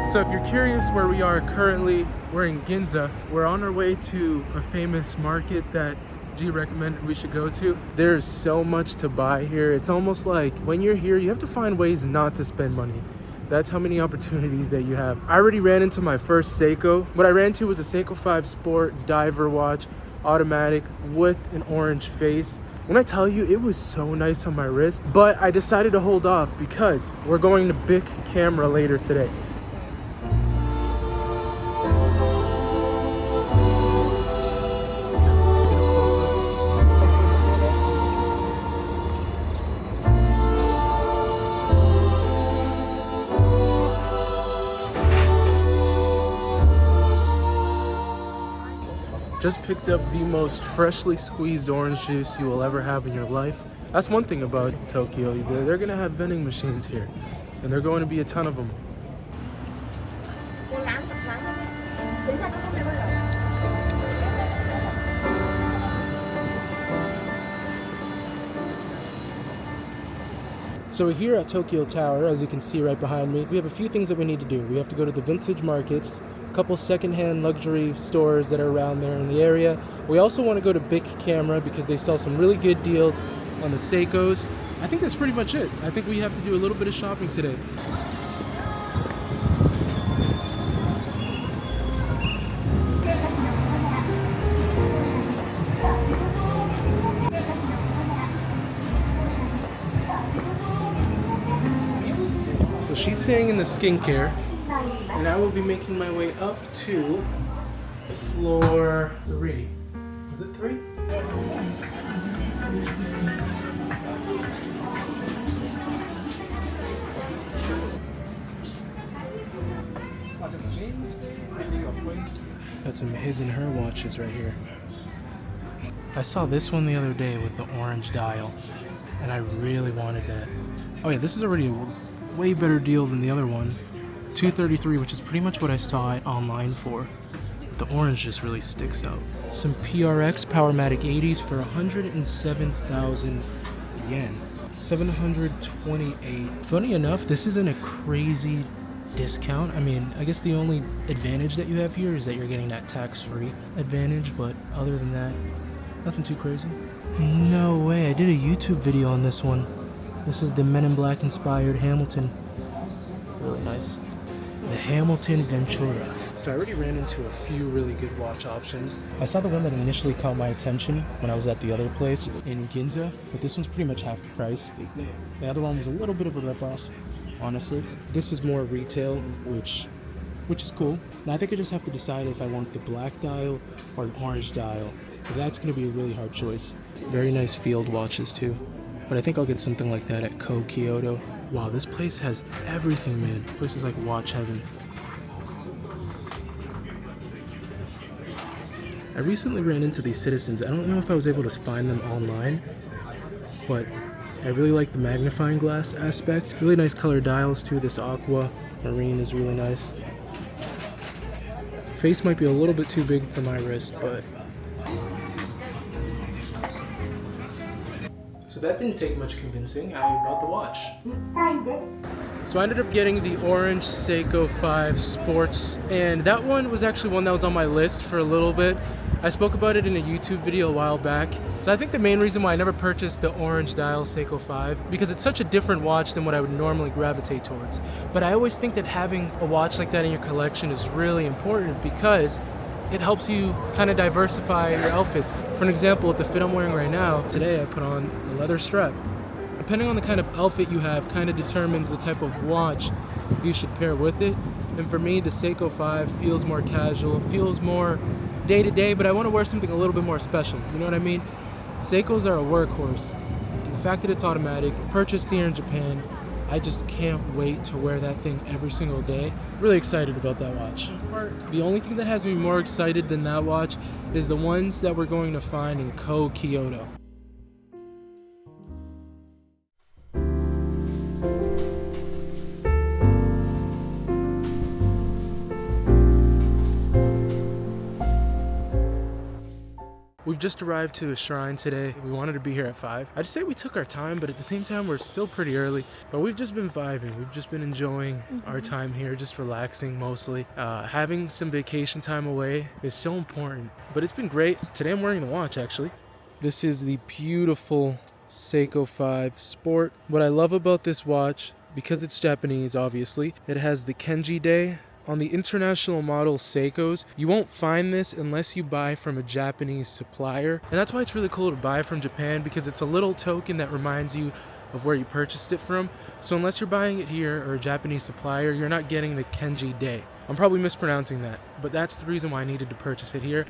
So if you're curious where we are currently, we're in Ginza. We're on our way to a famous market that G recommended we should go to. There's so much to buy here. It's almost like when you're here, you have to find ways not to spend money. That's how many opportunities that you have. I already ran into my first Seiko. What I ran into was a Seiko 5 Sport diver watch, automatic with an orange face. When I tell you, it was so nice on my wrist, but I decided to hold off because we're going to Bic Camera later today. Just picked up the most freshly squeezed orange juice you will ever have in your life. That's one thing about Tokyo. They're gonna have vending machines here, and there are going to be a ton of them. So we're here at Tokyo Tower, as you can see right behind me. We have a few things that we need to do. We have to go to the vintage markets, a couple secondhand luxury stores that are around there in the area. We also want to go to Bic Camera because they sell some really good deals on the Seikos. I think that's pretty much it. I think we have to do a little bit of shopping today. So she's staying in the skincare, and I will be making my way up to floor 3. Is it 3? Got some his and her watches right here. I saw this one the other day with the orange dial, and I really wanted that. Oh yeah, this is already a way better deal than the other one. $233, which is pretty much what I saw it online for. The orange just really sticks out. Some PRX Powermatic 80s for 107,000 yen. 728. Funny enough, this isn't a crazy discount. I mean, I guess the only advantage that you have here is that you're getting that tax-free advantage, but other than that, nothing too crazy. No way, I did a YouTube video on this one. This is the Men in Black inspired Hamilton. Really nice. The Hamilton Ventura. So I already ran into a few really good watch options. I saw the one that initially caught my attention when I was at the other place in Ginza, but this one's pretty much half the price. The other one was a little bit of a ripoff, honestly. This is more retail, which is cool. Now I think I just have to decide if I want the black dial or the orange dial. So that's going to be a really hard choice. Very nice field watches too. But I think I'll get something like that at Kyoto. Wow, this place has everything, man. This place is like watch heaven. I recently ran into these Citizens. I don't know if I was able to find them online, but I really like the magnifying glass aspect. Really nice color dials too. This aqua marine is really nice. Face might be a little bit too big for my wrist, but so that didn't take much convincing. I bought the watch. So I ended up getting the orange Seiko 5 Sports, and that one was actually one that was on my list for a little bit. I spoke about it in a YouTube video a while back. So I think the main reason why I never purchased the orange dial Seiko 5, because it's such a different watch than what I would normally gravitate towards. But I always think that having a watch like that in your collection is really important because it helps you kind of diversify your outfits. For an example, with the fit I'm wearing right now, today I put on a leather strap. depending on the kind of outfit you have, kind of determines the type of watch you should pair with it. And for me, the Seiko 5 feels more casual, feels more day-to-day, but I want to wear something a little bit more special. You know what I mean? Seikos are a workhorse. And the fact that it's automatic, purchased here in Japan, I just can't wait to wear that thing every single day. Really excited about that watch. The only thing that has me more excited than that watch is the ones that we're going to find in Kuoe, Kyoto. We've just arrived to a shrine today. We wanted to be here at 5. I'd say we took our time, but at the same time, we're still pretty early. But we've just been vibing. We've just been enjoying our time here, just relaxing mostly. Having some vacation time away is so important, but it's been great. Today I'm wearing the watch, actually. This is the beautiful Seiko 5 Sport. What I love about this watch, because it's Japanese, obviously, it has the Kenji Day. On the international model Seikos, you won't find this unless you buy from a Japanese supplier. And that's why it's really cool to buy from Japan, because it's a little token that reminds you of where you purchased it from. So unless you're buying it here or a Japanese supplier, you're not getting the Kenji Day. I'm probably mispronouncing that, but that's the reason why I needed to purchase it here.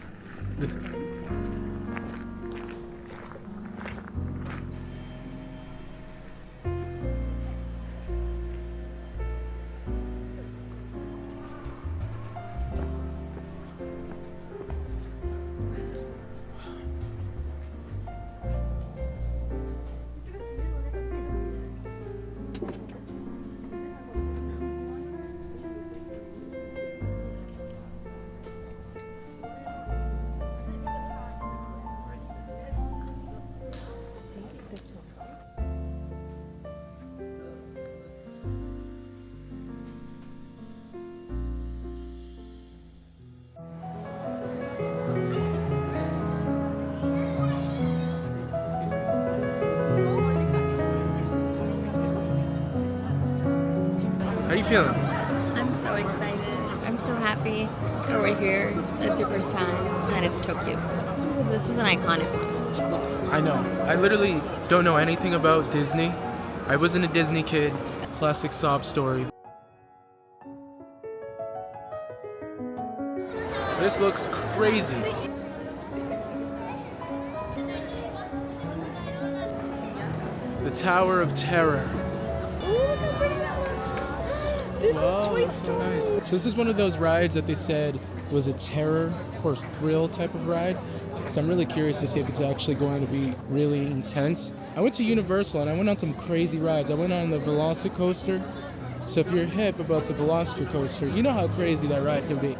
How are you feeling? I'm so excited. I'm so happy that we're here. It's your first time and it's Tokyo. This is an iconic one. I know. I literally don't know anything about Disney. I wasn't a Disney kid. Classic sob story. This looks crazy. The Tower of Terror. Wow, that's so nice. So this is one of those rides that they said was a terror or thrill type of ride. So I'm really curious to see if it's actually going to be really intense. I went to Universal and I went on some crazy rides. I went on the Velocicoaster. So if you're hip about the Velocicoaster, you know how crazy that ride can be.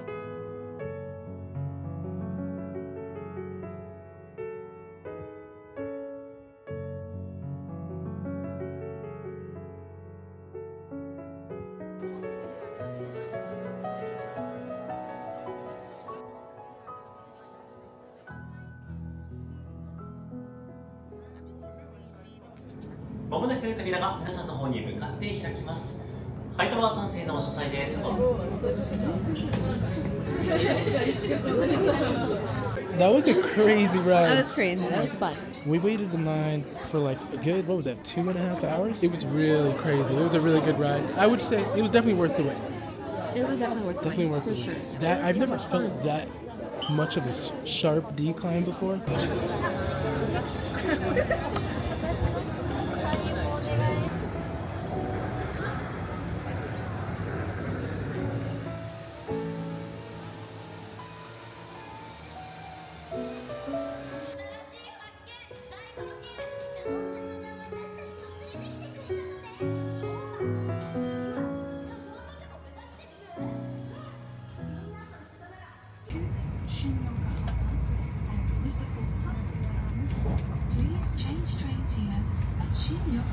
まもなく扉が皆さんの方に向かって開きます。ハイタワー3世の車載で。That was a crazy ride. That was crazy. That was fun. We waited in line for like a good, what was that, 2.5 hours? It was really crazy. It was a really good ride. I would say it was definitely worth the wait. It was definitely worth the Definitely wait, worth for the sure. wait. That I've never felt that much of a sharp decline before. Please change trains here at Shibuya.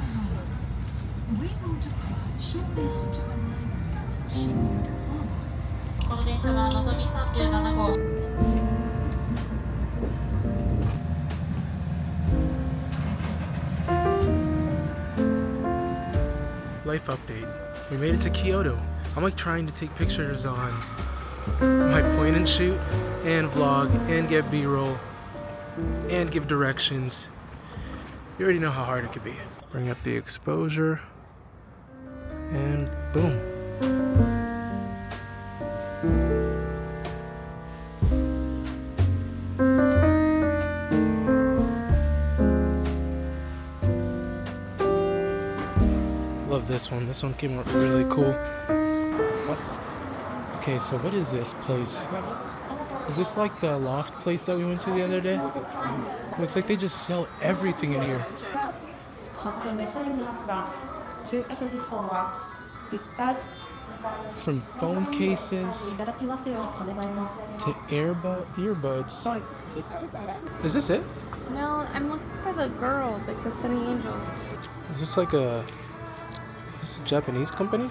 We will depart shortly after arrival at Shibuya. この電車はのぞみ37号。Life update. We made it to Kyoto. I'm like trying to take pictures on my point and shoot and vlog and get B-roll and give directions. You already know how hard it could be. Bring up the exposure. And boom. Love this one. This one came out really cool. Okay, so what is this place? Is this like the Loft place that we went to the other day? Looks like they just sell everything in here. From phone cases to earbuds. Is this it? No, I'm looking for the girls, like the Sunny Angels. Is this like a... Is this a Japanese company?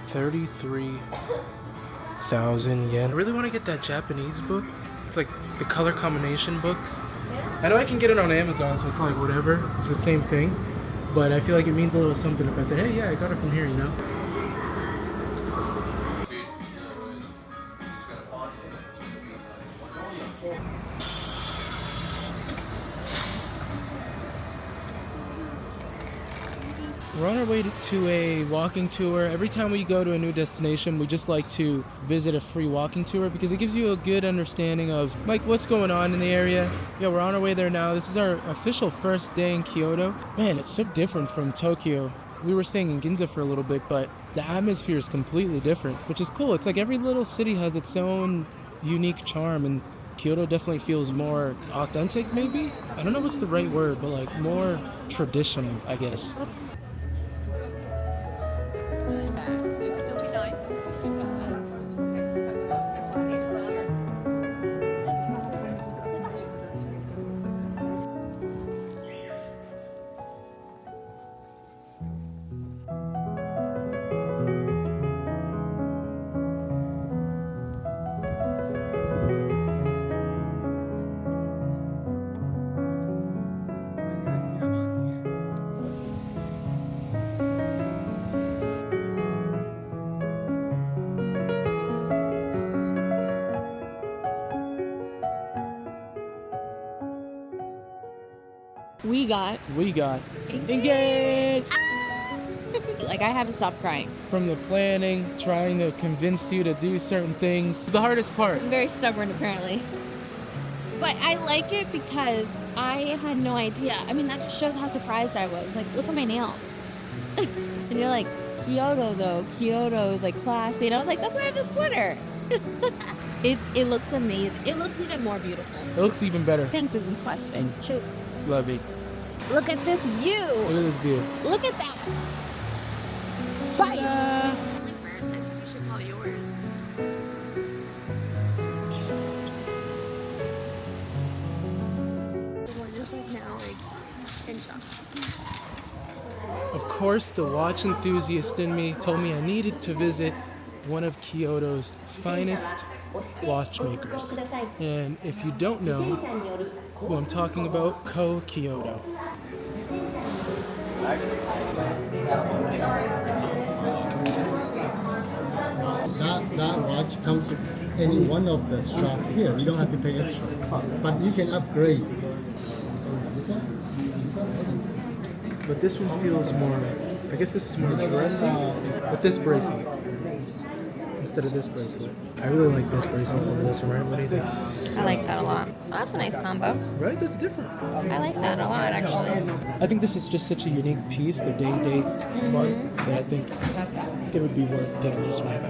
33,000 yen. I really want to get that Japanese book. It's like the color combination books. I know I can get it on Amazon, so it's like whatever. It's the same thing. But I feel like it means a little something if I said, hey, yeah, I got it from here, you know? We're on our way to a walking tour. Every time we go to a new destination, we just like to visit a free walking tour because it gives you a good understanding of like what's going on in the area. Yeah, we're on our way there now. This is our official first day in Kyoto. Man, it's so different from Tokyo. We were staying in Ginza for a little bit, but the atmosphere is completely different, which is cool. It's like every little city has its own unique charm, and Kyoto definitely feels more authentic, maybe? I don't know what's the right word, but like more traditional, I guess. We got engaged! Like, I haven't stopped crying. From the planning, trying to convince you to do certain things. The hardest part. I'm very stubborn, apparently. But I like it because I had no idea. I mean, that just shows how surprised I was. Like, look at my nails. And you're like, Kyoto, though. Kyoto is, like, classy. And I was like, that's why I have this sweater. It looks amazing. It looks even more beautiful. It looks even better. 10th is in question. Shoot. Love it. Look at this view. Look at this view. Look at that. Bye. I think we should call yours. We're just like now, like, in shock. Of course, the watch enthusiast in me told me I needed to visit one of Kyoto's finest watchmakers. And if you don't know who I'm talking about, Kyoto. That watch comes in any one of the shops here. You don't have to pay extra, but you can upgrade. But this one feels more, I guess this is more dressy, but this bracelet instead of this bracelet. I really like this bracelet over this one, right? What do you think? I like that a lot. Oh, that's a nice combo. Right? That's different. I like that a lot, actually. I think this is just such a unique piece, the day part, that I think it would be worth getting this one.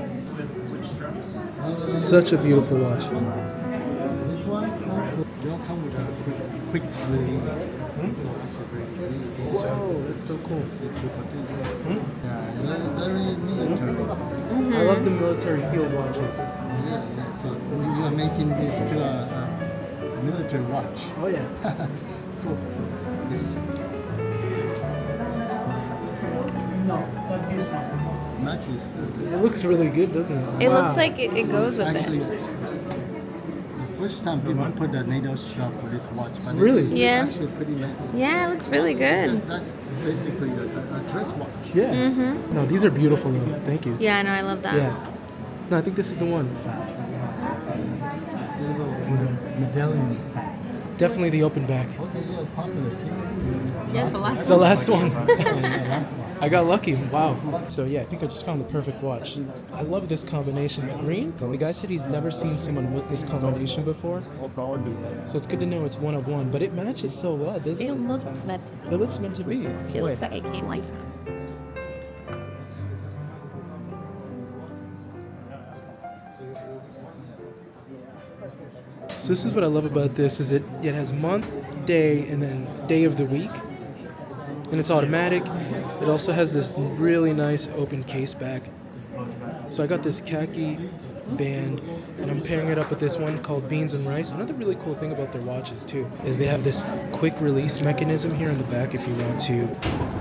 Such a beautiful watch. This one will come with a quick release. Oh, that's so cool. Yeah, very military. I love the military field watches. Yeah, so you are making this to a military watch. Oh yeah. Cool. This matches the... It looks really good, doesn't it? It looks like it goes with Actually, it. the first time didn't put the needle strap for this watch, but Really? it's Yeah. actually pretty nice. Yeah, it looks really Because good. that's basically a dress watch. Yeah. Mm-hmm. No, these are beautiful though. Thank you. Yeah, I know, I love that. Yeah. No, I think this is the one. Medallion. Definitely the open back. Okay, yeah, it's popular. See? Yes, the last The last one. Yeah, last one. I got lucky. Wow. So yeah, I think I just found the perfect watch. I love this combination. The green. The guy said he's never seen someone with this combination before. So it's good to know it's one of one. But it matches so well, doesn't it? It looks meant to be. It looks meant to be. It looks like it came like So this is what I love about this, is it has month, day, and then day of the week. And it's automatic. It also has this really nice open case back. So I got this khaki band, and I'm pairing it up with this one called Beans and Rice. Another really cool thing about their watches too is they have this quick release mechanism here in the back if you want to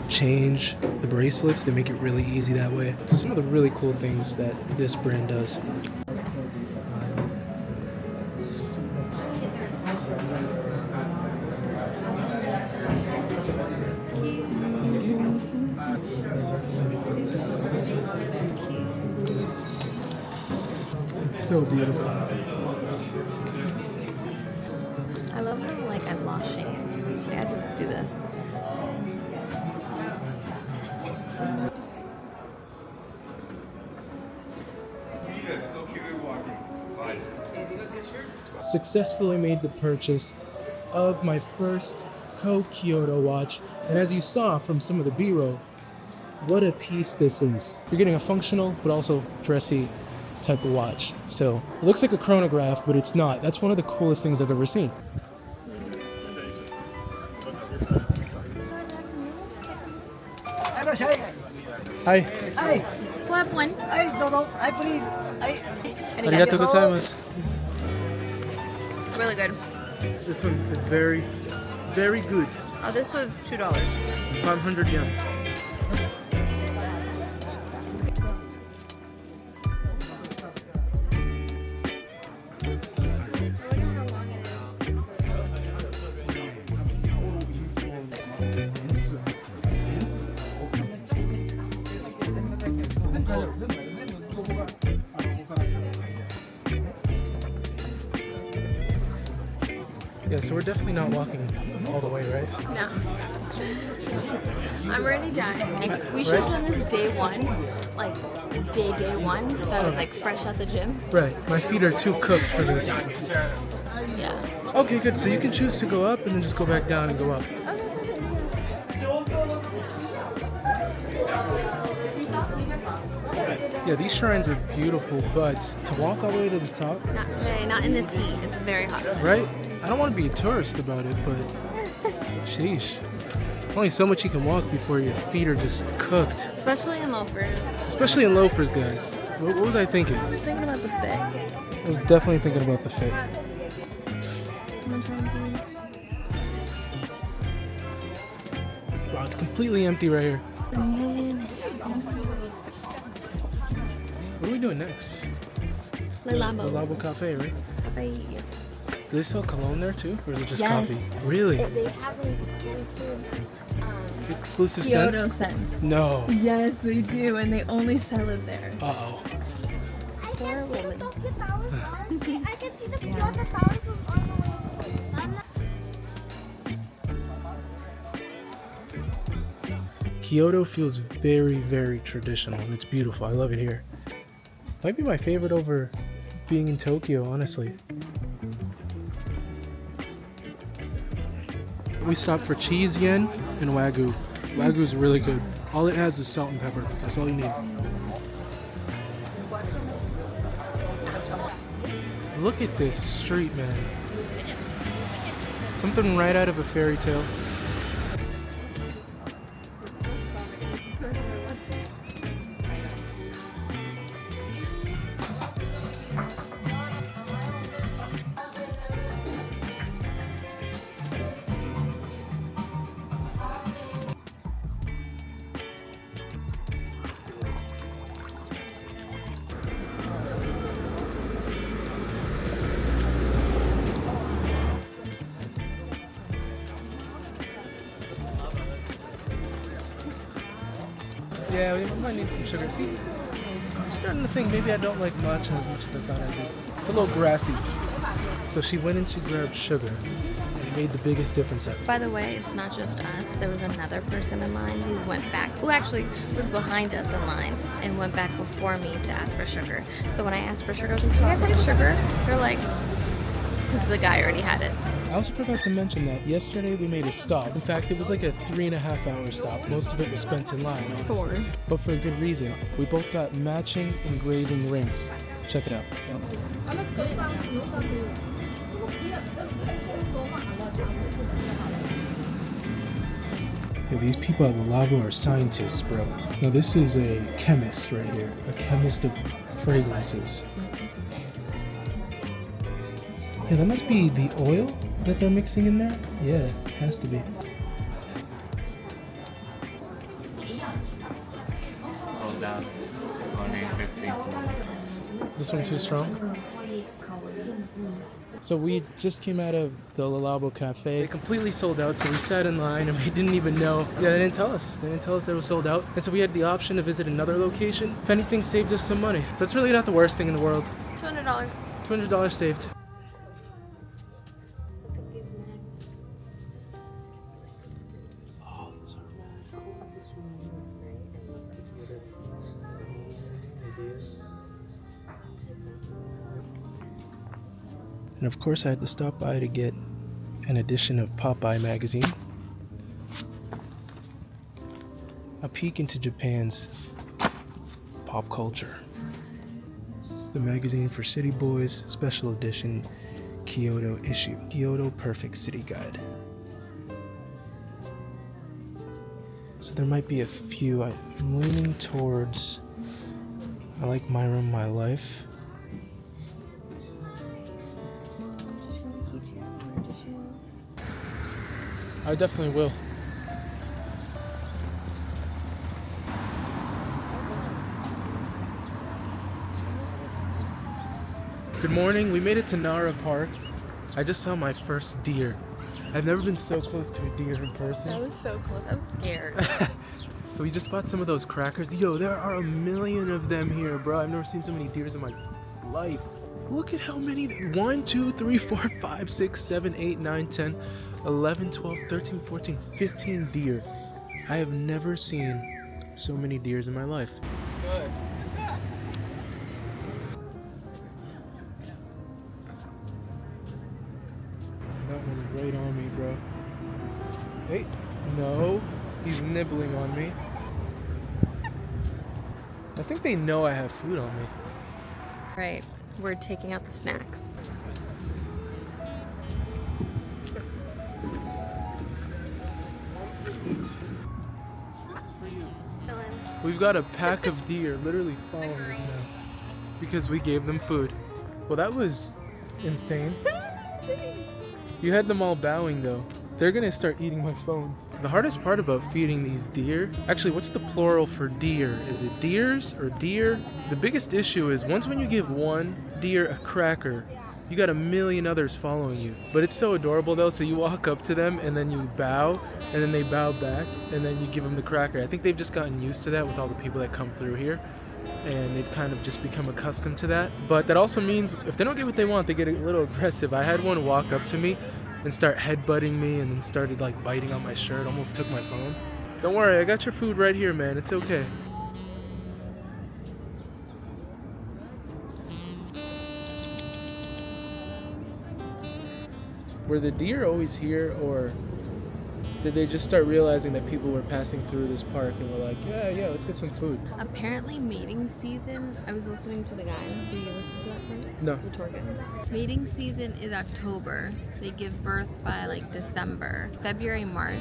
change the bracelets. They make it really easy that way. Some of the really cool things that this brand does. It's so beautiful. I love how like I'm washing. Like, I just do this. Successfully made the purchase of my first Kyoto watch, and as you saw from some of the B-roll, what a piece this is. You're getting a functional but also dressy type of watch. So it looks like a chronograph, but it's not. That's one of the coolest things I've ever seen. Hi. We'll have one. Arigatou gozaimasu. Really good. This one is very, very good. Oh, this was $2. 500 yen. Yeah, so we're definitely not walking all the way, right? No. I'm already dying. We should have done this day one. Like, day one. So I was like fresh out the gym. Right. My feet are too cooked for this. Yeah. Okay, good. So you can choose to go up and then just go back down and go up. Yeah, these shrines are beautiful, but to walk all the way to the top, Not today, not in this heat. It's very hot. right? I don't want to be a tourist about it, but sheesh. Only so much you can walk before your feet are just cooked. Especially in loafers. Especially in loafers, guys. What was I thinking? I was thinking about the fit. I was definitely thinking about the fit. Wow, it's completely empty right here. What are we doing next? The Labo. The Labo Cafe, right? Cafe. Do they sell cologne there too? Or is it just Yes. coffee? Really? They have an exclusive Exclusive Kyoto scents? scent. No. Yes, they do, and they only sell it there. Uh-oh. Poor woman. I can see the Kyoto Tower from all the way. Kyoto feels very, very traditional, and it's beautiful. I love it here. Might be my favorite over being in Tokyo, honestly. We stopped for cheese yen and wagyu. Wagyu's really good. All it has is salt and pepper. That's all you need. Look at this street, man. Something right out of a fairy tale. Yeah, we might need some sugar. See, I'm starting to think maybe I don't like matcha as much as I thought I did. It's a little grassy. So she went and she grabbed sugar, and it made the biggest difference ever. By the way, it's not just us. There was another person in line who went back, who actually was behind us in line and went back before me to ask for sugar. So when I asked for sugar, I was like, "Do you guys have sugar?" They're like, because the guy already had it. I also forgot to mention that yesterday we made a stop. In fact, it was like a 3.5 hour stop. Most of it was spent in line, obviously. 4. But for a good reason. We both got matching engraving rings. Check it out. Yo, these people at the Labo are scientists, bro. No, this is a chemist right here. A chemist of fragrances. Yeah, that must be the oil that they're mixing in there. Yeah, it has to be. Is this one too strong? So we just came out of the Labo cafe. They completely sold out, so we sat in line and we didn't even know. Yeah, they didn't tell us. They didn't tell us it was sold out. And so we had the option to visit another location. If anything, saved us some money. So it's really not the worst thing in the world. $200. $200 saved. And of course I had to stop by to get an edition of Popeye magazine. A peek into Japan's pop culture. The magazine for city boys, special edition Kyoto issue. Kyoto Perfect City Guide. So there might be a few I'm leaning towards. I like My Room, My Life. I definitely will. Good morning, we made it to Nara Park. I just saw my first deer. I've never been so close to a deer in person. That was so close. I was scared. So we just bought some of those crackers. Yo, there are a million of them here, bro. I've never seen so many deers in my life. Look at how many. 1, 2, 3, 4, 5, 6, 7, 8, 9, 10, 11, 12, 13, 14, 15 deer. I have never seen so many deers in my life. Good. That one's right on me, bro. Hey, no, he's nibbling on me. I think they know I have food on me. Right, we're taking out the snacks. We've got a pack of deer literally following us now because we gave them food. Well, that was insane. You had them all bowing though. They're gonna start eating my phone. The hardest part about feeding these deer, actually, what's the plural for deer? Is it deers or deer? The biggest issue is once when you give one deer a cracker, you got a million others following you. But it's so adorable though, so you walk up to them and then you bow, and then they bow back, and then you give them the cracker. I think they've just gotten used to that with all the people that come through here, and they've kind of just become accustomed to that. But that also means if they don't get what they want, they get a little aggressive. I had one walk up to me and start headbutting me and then started like biting on my shirt, almost took my phone. Don't worry, I got your food right here, man. It's okay. Were the deer always here, or did they just start realizing that people were passing through this park and were like, yeah, let's get some food? Apparently mating season, I was listening to the guy. Did you listen to that part? No. The tour guide. Mating season is October. They give birth by like December. February, March,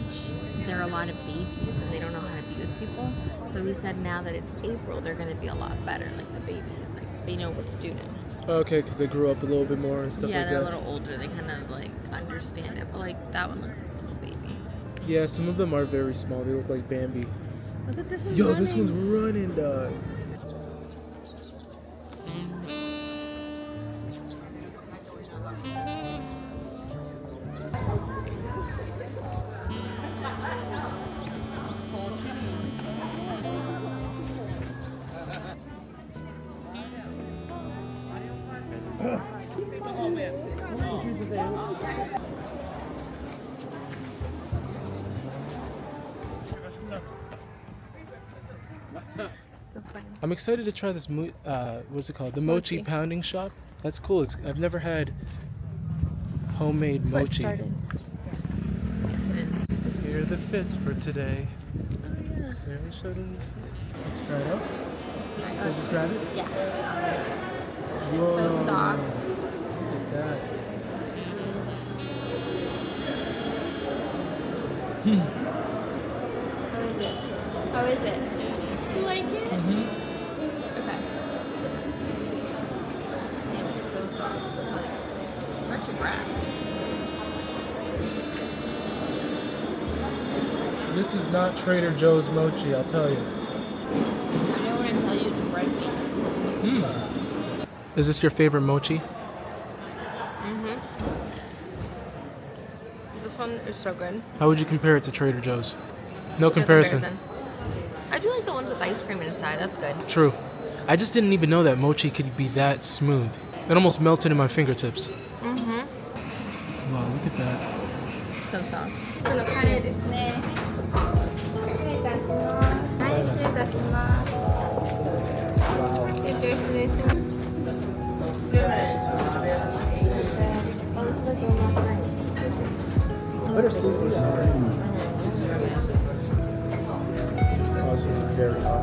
there are a lot of babies and they don't know how to be with people. So he said now that it's April, they're going to be a lot better. Like the babies, like they know what to do now. Okay, because they grew up a little bit more and stuff like that. Yeah, they're a little older. They kind of like understand it. But like that one looks like a little baby. Yeah, some of them are very small. They look like Bambi. Look at this one. Yo, running. this one's running, dog. So funny. I'm excited to try this, what's it called? The mochi pounding shop. That's cool. I've never had homemade That's where it mochi. started. Yes, it is. Here are the fits for today. Oh yeah. There, we showed them the fits. Let's try it out. Can I just grab it? Yeah. Whoa. It's so soft. Look at that. How is it? How is it? You like it? Okay. It was so soft. Where'd you grab? This is not Trader Joe's mochi, I'll tell you. I don't want to tell you it's red meat. Is this your favorite mochi? This one is so good. How would you compare it to Trader Joe's? No comparison. I do like the ones with ice cream inside. That's good. True. I just didn't even know that mochi could be that smooth. It almost melted in my fingertips. Wow, look at that. So soft. このカレーですね。失礼いたします。はい、失礼いたします。失礼します。I better see this. Oh, this is very hot.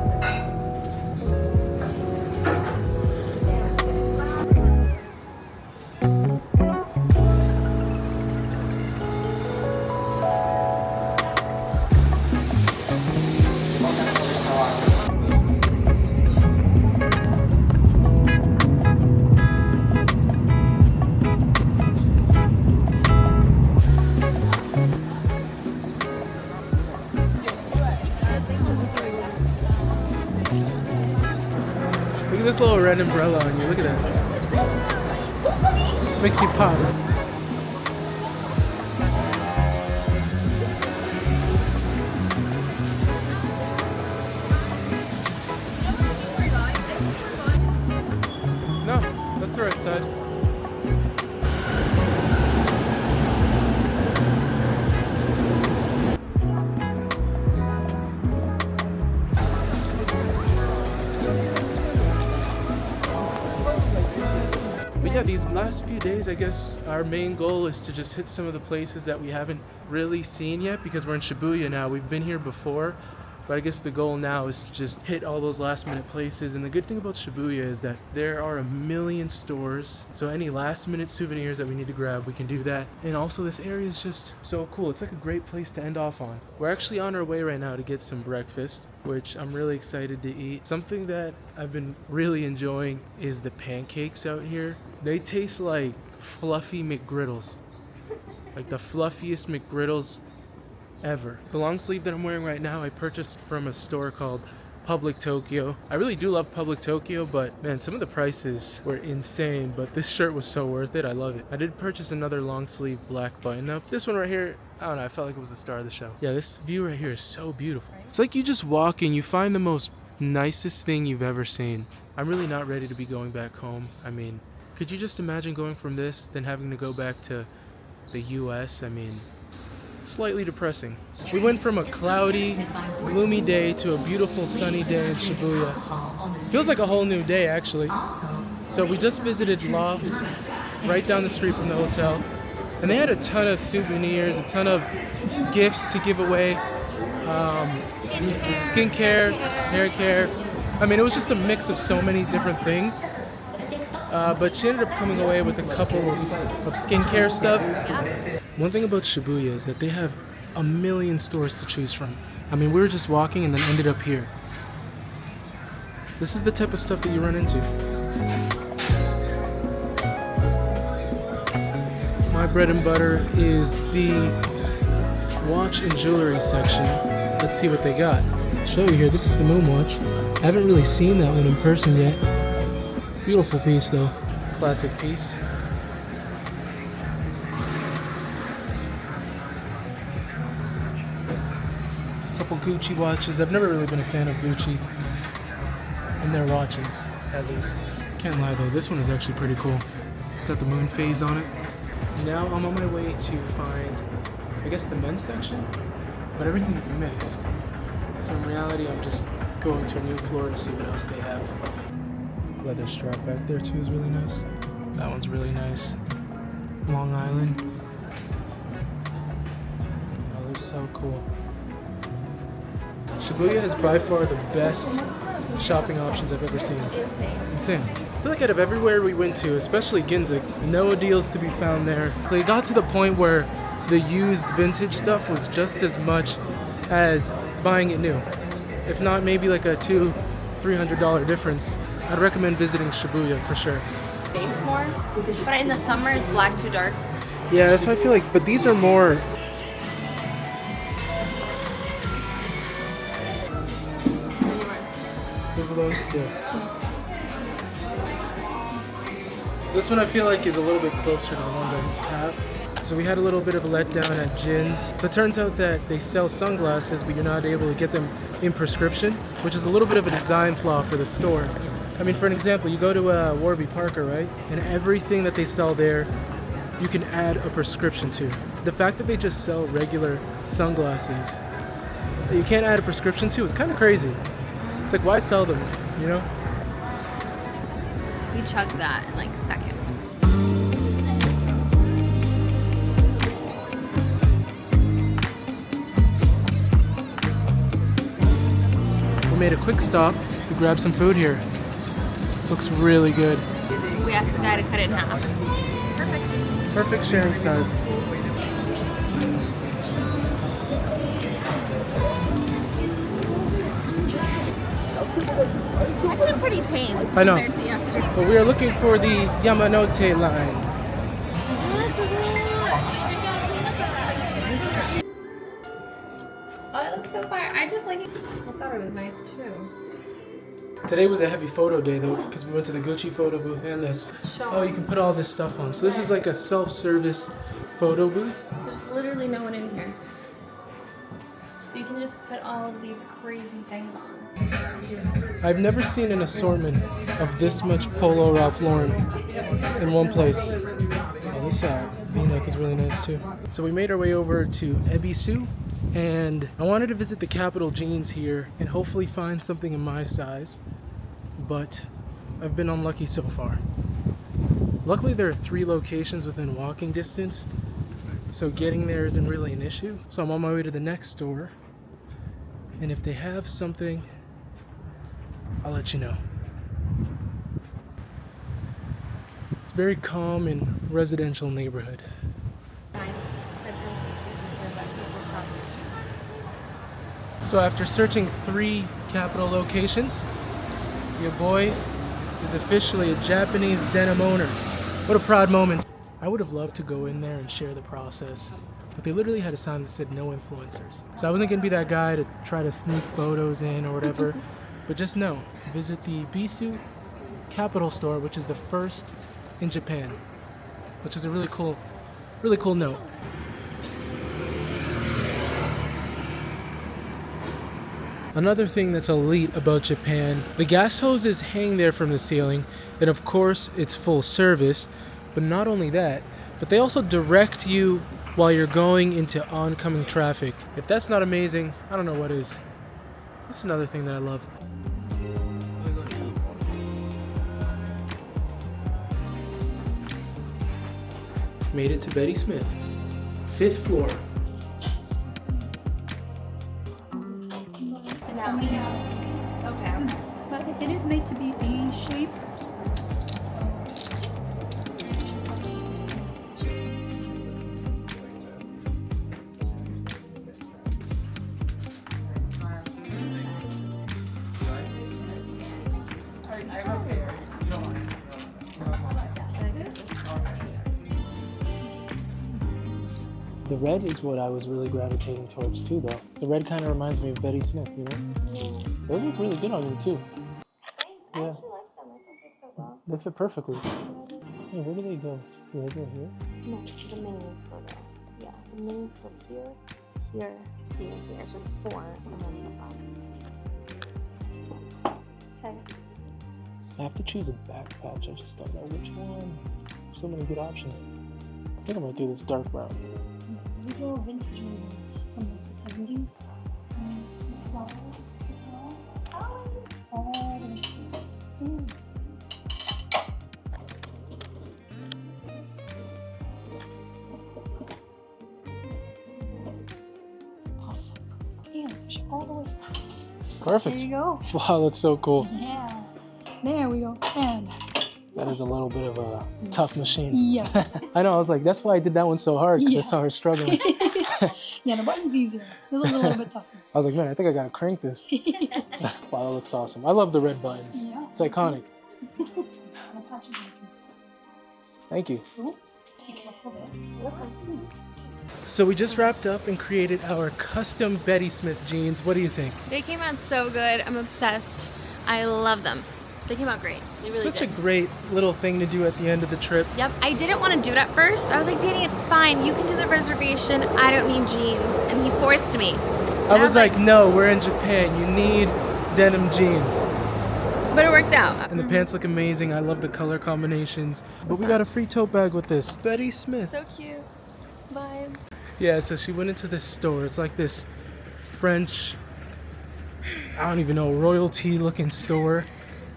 Look at this little red umbrella on you. Look at that. Makes you pop. No, that's the right side. But yeah, these last few days, I guess our main goal is to just hit some of the places that we haven't really seen yet, because we're in Shibuya now. We've been here before, but I guess the goal now is to just hit all those last minute places. And the good thing about Shibuya is that there are a million stores, so any last minute souvenirs that we need to grab, we can do that. And also this area is just so cool. It's like a great place to end off on. We're actually on our way right now to get some breakfast, which I'm really excited to eat. Something that I've been really enjoying is the pancakes out here. They taste like fluffy McGriddles, like the fluffiest McGriddles ever. The long sleeve that I'm wearing right now, I purchased from a store called Public Tokyo. I really do love Public Tokyo, but man, some of the prices were insane, but this shirt was so worth it. I love it. I did purchase another long sleeve black button up. This one right here, I don't know, I felt like it was the star of the show. Yeah, this view right here is so beautiful. It's like you just walk and you find the most nicest thing you've ever seen. I'm really not ready to be going back home. I mean, could you just imagine going from this, then having to go back to the US? I mean, it's slightly depressing. We went from a cloudy, gloomy day to a beautiful sunny day in Shibuya. Feels like a whole new day, actually. So we just visited Loft, right down the street from the hotel. And they had a ton of souvenirs, a ton of gifts to give away. Skincare, hair care. I mean, it was just a mix of so many different things. But she ended up coming away with a couple of skincare stuff. One thing about Shibuya is that they have a million stores to choose from. I mean, we were just walking and then ended up here. This is the type of stuff that you run into. My bread and butter is the watch and jewelry section. Let's see what they got. I'll show you here, this is the Moon watch. I haven't really seen that one in person yet. Beautiful piece though. Classic piece. Couple Gucci watches. I've never really been a fan of Gucci and their watches, at least. Can't lie though, this one is actually pretty cool. It's got the moon phase on it. Now I'm on my way to find, I guess, the men's section, but everything is mixed. So in reality, I'm just going to a new floor to see what else they have. Leather strap back there too is really nice. That one's really nice. Long Island. Oh, they're so cool. Shibuya is by far the best shopping options I've ever seen. Insane. I feel like out of everywhere we went to, especially Ginza, no deals to be found there. It got to the point where the used vintage stuff was just as much as buying it new. If not, maybe like a $200-300 difference. I'd recommend visiting Shibuya for sure. Faith more, but in the summer is black too dark. Yeah, that's what I feel like. But these are more. Those are those. Yeah. This one I feel like is a little bit closer to the ones I have. So we had a little bit of a letdown at Ginza. So it turns out that they sell sunglasses, but you're not able to get them in prescription, which is a little bit of a design flaw for the store. I mean, for an example, you go to Warby Parker, right? And everything that they sell there, you can add a prescription to. The fact that they just sell regular sunglasses that you can't add a prescription to is kind of crazy. It's like, why sell them, you know? We chugged that in like seconds. We made a quick stop to grab some food here. Looks really good. We asked the guy to cut it in half. Perfect. Perfect sharing size. Actually pretty tame I know. compared to yesterday. But we are looking for the Yamanote line. Oh, it looks so fire. I just like it. I thought it was nice too. Today was a heavy photo day though, because we went to the Gucci photo booth and this. Oh, you can put all this stuff on. So this is like a self-service photo booth. There's literally no one in here. So you can just put all of these crazy things on. I've never seen an assortment of this much Polo Ralph Lauren in one place. Oh, this V-neck is really nice too. So we made our way over to Ebisu, and I wanted to visit the Capital Jeans here and hopefully find something in my size, but I've been unlucky so far. Luckily there are 3 locations within walking distance, so getting there isn't really an issue. So I'm on my way to the next store, and if they have something, I'll let you know. It's a very calm and residential neighborhood. So after searching 3 Capital locations, your boy is officially a Japanese denim owner. What a proud moment. I would have loved to go in there and share the process, but they literally had a sign that said no influencers. So I wasn't gonna be that guy to try to sneak photos in or whatever, but just know, visit the Bisu Capital store, which is the first in Japan, which is a really cool note. Another thing that's elite about Japan, the gas hoses hang there from the ceiling, and of course it's full service, but not only that, but they also direct you while you're going into oncoming traffic. If that's not amazing, I don't know what is. That's another thing that I love. Made it to Betty Smith, 5th floor. Okay. But it is made to be A shape. The red is what I was really gravitating towards too, though. The red kind of reminds me of Betty Smith, you know? Those look really good on you too. I Yeah. actually like them. I think they fit well. They fit perfectly. Hey, where do they go? Do they go here? No, the minis go there. Yeah, the minis go here, here, here, here. So it's 4 and then the bottom. Okay. I have to choose a back patch. I just don't know which one. So many good options. think I'm gonna do this dark brown. These are vintage ones from like the 70s. Flowers as well. All the way through. Awesome. And push it all the way. Perfect. There you go. Wow, that's so cool. Yeah. There we go. And That is a little bit of a tough machine. yes. I know, I was like, that's why I did that one so hard, because I Yeah. saw her struggling. Yeah, the button's easier. This one's a little bit tougher. I was like, man, I think I gotta crank this. Wow, that looks awesome. I love the red buttons. Yeah. It's iconic. I'll patch this in. Thank you. Cool. Take it off a little bit. So we just wrapped up and created our custom Betty Smith jeans. What do you think? They came out so good. I'm obsessed. I love them. They came out great. They really Such did. a great little thing to do at the end of the trip. Yep. I didn't want to do it at first. I was like, Danny, it's fine. You can do the reservation. I don't need jeans. And he forced me. I was like, no, we're in Japan. You need denim jeans. But it worked out. And the pants look amazing. I love the color combinations. But we got a free tote bag with this. Betty Smith. So cute. Vibes. Yeah, so she went into this store. It's like this French, I don't even know, royalty looking store.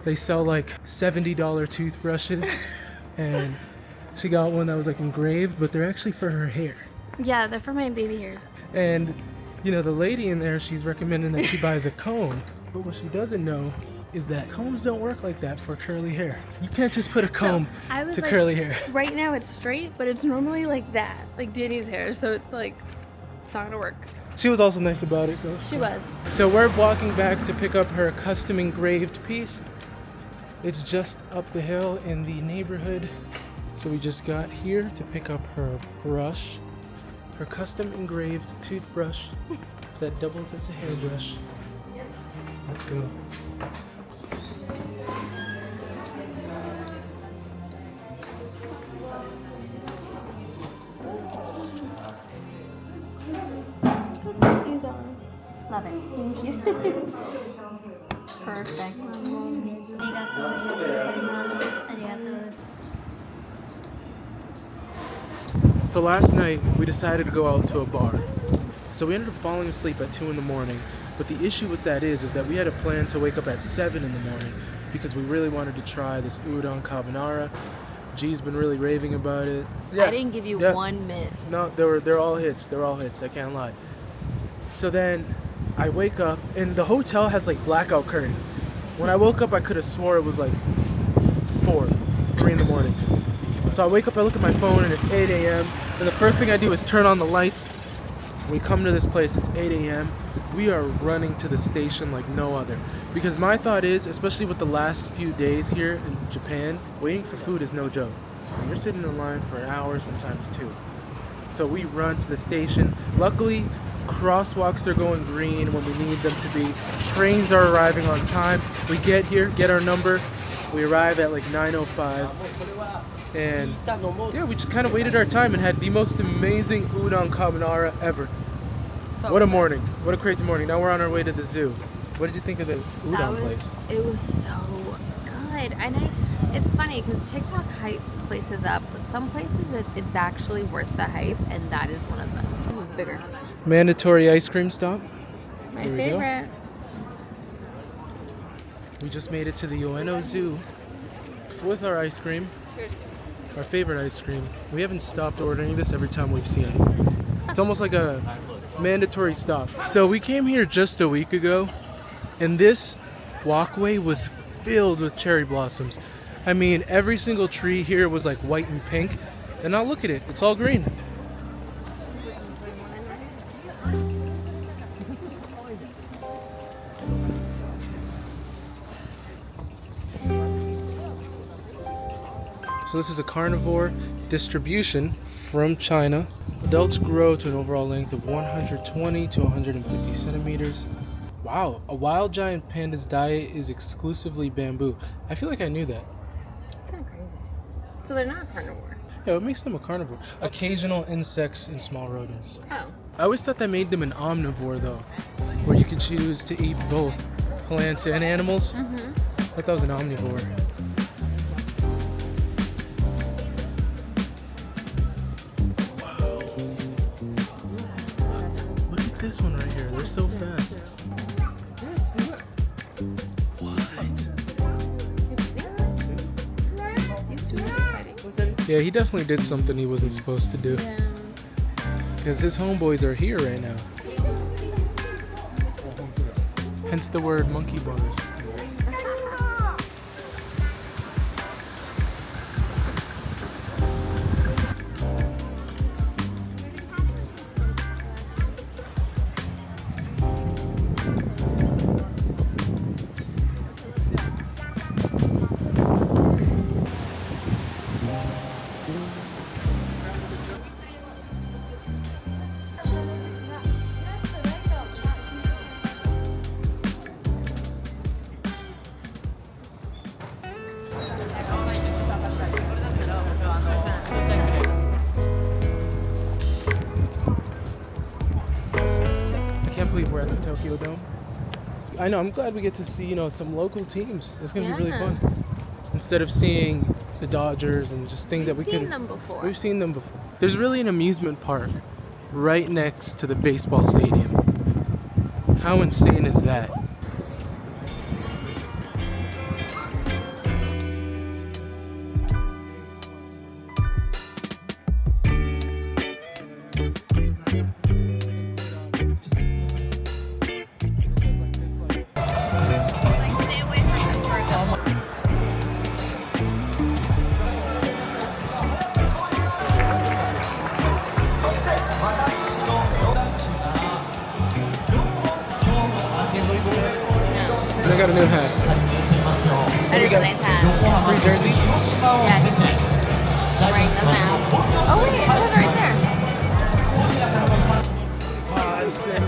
They sell like $70 toothbrushes. And she got one that was like engraved, but they're actually for her hair. Yeah, they're for my baby hairs. And, you know, the lady in there, she's recommending that she buys a comb. But what she doesn't know is that combs don't work like that for curly hair. You can't just put a comb I was to like, curly hair. Right now it's straight, but it's normally like that, like Danny's hair. So it's like, it's not gonna work. She was also nice about it though. She was. So we're walking back to pick up her custom engraved piece. It's just up the hill in the neighborhood. So we just got here to pick up her brush, her custom engraved toothbrush that doubles as a hairbrush. Let's go. These are. Love it. Thank you. Perfect. So last night we decided to go out to a bar. So we ended up falling asleep at 2 in the morning. But the issue with that is that we had a plan to wake up at 7 in the morning because we really wanted to try this Udon carbonara. G's been really raving about it. I didn't give you one miss. No, they're all hits. They're all hits. I can't lie. So then I wake up and the hotel has like blackout curtains. When I woke up, I could have swore it was like 3 in the morning. So I wake up, I look at my phone, and it's 8 a.m. And the first thing I do is turn on the lights. We come to this place, it's 8 a.m. We are running to the station like no other. Because my thought is, especially with the last few days here in Japan, waiting for food is no joke. You're sitting in line for an hour, sometimes 2. So we run to the station. Luckily, crosswalks are going green when we need them to be. Trains are arriving on time. We get here, get our number. We arrive at like 9:05. And yeah, we just kind of waited our time and had the most amazing udon carbonara ever. So What a morning. What a crazy morning. Now we're on our way to the zoo. What did you think of the udon place? It was so good. And it's funny because TikTok hypes places up, but some places it's actually worth the hype, and that is one of them. This is bigger. Mandatory ice cream stop. My Here we go. favorite. We just made it to the Ueno Zoo with our ice cream. Our favorite ice cream. We haven't stopped ordering this every time we've seen it. It's almost like a mandatory stop. So we came here just a week ago, and this walkway was filled with cherry blossoms. I mean, every single tree here was like white and pink, and now look at it, it's all green. So this is a carnivore distribution from China. Adults grow to an overall length of 120 to 150 centimeters. Wow, a wild giant panda's diet is exclusively bamboo. I feel like I knew that. Kind of crazy. So they're not carnivore. Yeah, what makes them a carnivore? Occasional insects and small rodents. Oh. I always thought that made them an omnivore though, where you could choose to eat both plants and animals. I thought that was an omnivore. this one right here. They're so fast. Yeah, he definitely did something he wasn't supposed to do. Because his homeboys are here right now. Hence the word monkey bars. I can't believe we're at the Tokyo Dome. I know, I'm glad we get to see, you know, some local teams. It's gonna be really fun. Instead of seeing the Dodgers and just things that we could. We've seen them before. We've seen them before. There's really an amusement park right next to the baseball stadium. How insane is that? I got a new hat. That is a nice hat. Free jersey? Yes. I'm wearing them now. Oh wait, it says right there. Oh, that's sick.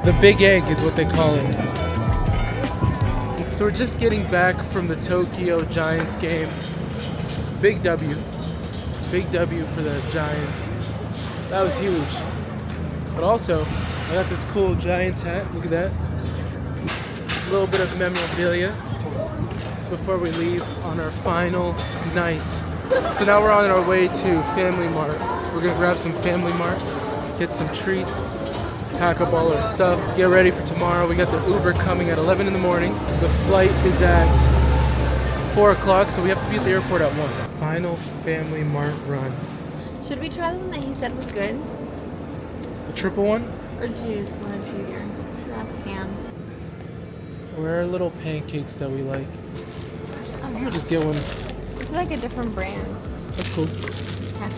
The Big Egg is what they call it. So we're just getting back from the Tokyo Giants game. Big W. Big W for the Giants. That was huge. But also, I got this cool Giants hat. Look at that. A little bit of memorabilia before we leave on our final night. So now we're on our way to Family Mart. We're gonna grab some Family Mart, get some treats, pack up all our stuff, get ready for tomorrow. We got the Uber coming at 11 in the morning. The flight is at 4 o'clock, so we have to be at the airport at 1. Final Family Mart run. Should we try the one that he said was good? The triple one? Or juice, one or two here. That's ham. Where are little pancakes that we like? I'm gonna just get one. This is like a different brand. That's cool. Yeah.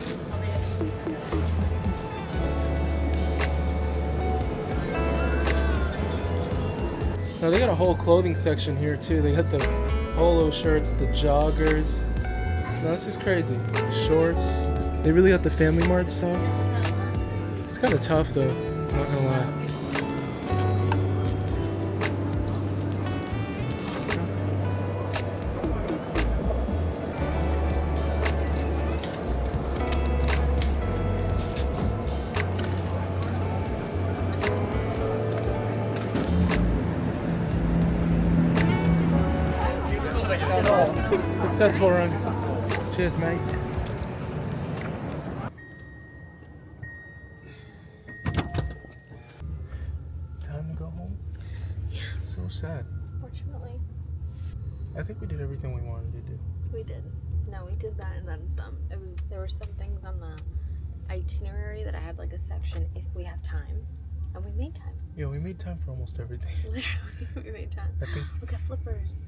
Now they got a whole clothing section here too. They got the polo shirts, the joggers. No, this is crazy. Shorts. They really got the Family Mart socks. It's kind of tough though, not gonna lie. Successful run. Cheers, mate. Time to go home? Yeah. So sad. Fortunately, I think we did everything we wanted to do. we did. No, we did that and then some. There were some things on the itinerary that I had like a section if we have time, and we made time. Yeah, we made time for almost everything. Literally, we made time. I think. Look at flippers.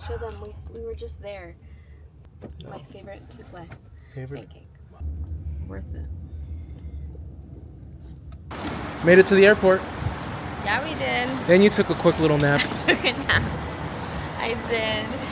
Show them. We were just there. No. My favorite souffle Favorite. pancake. Worth it. Made it to the airport. Yeah, we did. Then you took a quick little nap. I took a nap. I did.